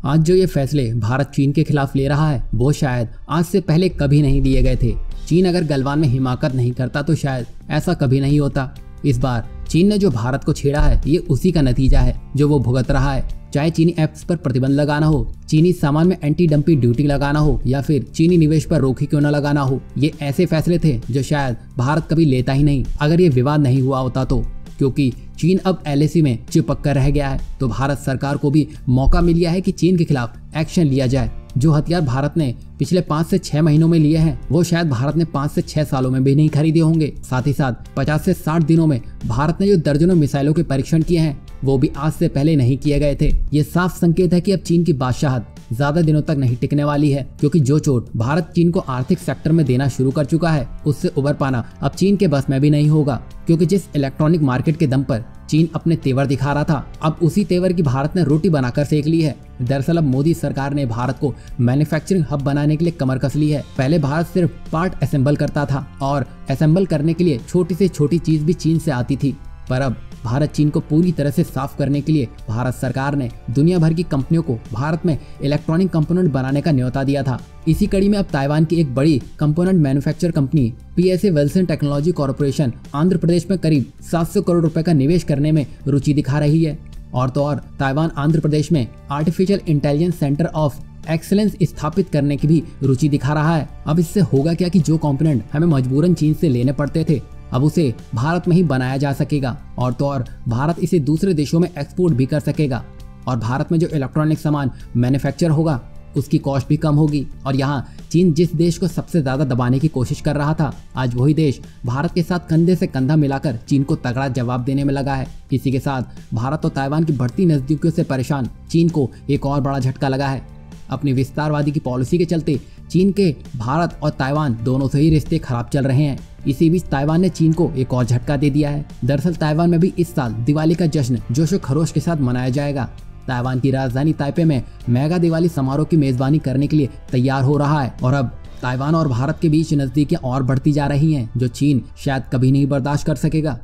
आज जो ये फैसले भारत चीन के खिलाफ ले रहा है वो शायद आज से पहले कभी नहीं लिए गए थे। चीन अगर गलवान में हिमाकत नहीं करता तो शायद ऐसा कभी नहीं होता। इस बार चीन ने जो भारत को छेड़ा है ये उसी का नतीजा है जो वो भुगत रहा है। चाहे चीनी ऐप्स पर प्रतिबंध लगाना हो, चीनी सामान में एंटी डंपिंग ड्यूटी लगाना हो या फिर चीनी निवेश पर रोक ही क्यों न लगाना हो, ये ऐसे फैसले थे जो शायद भारत कभी लेता ही नहीं अगर ये विवाद नहीं हुआ होता तो। क्योंकि चीन अब LAC में चिपक कर रह गया है तो भारत सरकार को भी मौका मिल गया है कि चीन के खिलाफ एक्शन लिया जाए। जो हथियार भारत ने पिछले 5 से 6 महीनों में लिए हैं वो शायद भारत ने 5 से 6 सालों में भी नहीं खरीदे होंगे। साथ ही साथ 50 से 60 दिनों में भारत ने जो दर्जनों मिसाइलों के परीक्षण किए हैं वो भी आज से पहले नहीं किए गए थे। ये साफ संकेत है कि अब चीन की बादशाहत ज्यादा दिनों तक नहीं टिकने वाली है, क्योंकि जो चोट भारत चीन को आर्थिक सेक्टर में देना शुरू कर चुका है उससे उबर पाना अब चीन के बस में भी नहीं होगा। क्योंकि जिस इलेक्ट्रॉनिक मार्केट के दम पर चीन अपने तेवर दिखा रहा था अब उसी तेवर की भारत ने रोटी बनाकर सेक ली है। दरअसल अब मोदी सरकार ने भारत को मैन्युफैक्चरिंग हब बनाने के लिए कमर कस ली है। पहले भारत सिर्फ पार्ट असेंबल करता था और असेंबल करने के लिए छोटी से छोटी चीज भी चीन से आती थी, पर अब भारत चीन को पूरी तरह से साफ करने के लिए भारत सरकार ने दुनिया भर की कंपनियों को भारत में इलेक्ट्रॉनिक कंपोनेंट बनाने का न्योता दिया था। इसी कड़ी में अब ताइवान की एक बड़ी component manufacture company PSA Wilson technology corporation Andhra Pradesh में करीब 700 करोड़ रुपए का निवेश करने में रुचि दिखा रही है। और तो और ताइवान आंध्र प्रदेश में artificial intelligence centre of excellence स्थापित करने की भी रुचि दिखा रहा है। अब इससे होगा क्या कि जो कंपोनेंट हमें मजबूरन चीन से लेने पड़ते थे अब उसे भारत में ही बनाया जा सकेगा और तो और भारत इसे दूसरे देशों में एक्सपोर्ट भी कर सकेगा। और भारत में जो इलेक्ट्रॉनिक सामान मैन्युफैक्चर होगा उसकी कॉस्ट भी कम होगी। और यहाँ चीन जिस देश को सबसे ज्यादा दबाने की कोशिश कर रहा था आज वही देश भारत के साथ कंधे से कंधा मिलाकर चीन को तगड़ा जवाब देने में लगा है। इसी के साथ भारत और ताइवान की बढ़ती नजदीकियों से परेशान चीन को एक और बड़ा झटका लगा है। अपनी विस्तारवादी की पॉलिसी के चलते चीन के भारत और ताइवान दोनों से ही रिश्ते खराब चल रहे हैं। इसी बीच ताइवान ने चीन को एक और झटका दे दिया है। दरअसल ताइवान में भी इस साल दिवाली का जश्न जोशो खरोश के साथ मनाया जाएगा। ताइवान की राजधानी ताइपे में मेगा दिवाली समारोह की मेजबानी करने के लिए तैयार हो रहा है। और अब ताइवान और भारत के बीच नजदीकियां और बढ़ती जा रही हैं जो चीन शायद कभी नहीं बर्दाश्त कर सकेगा।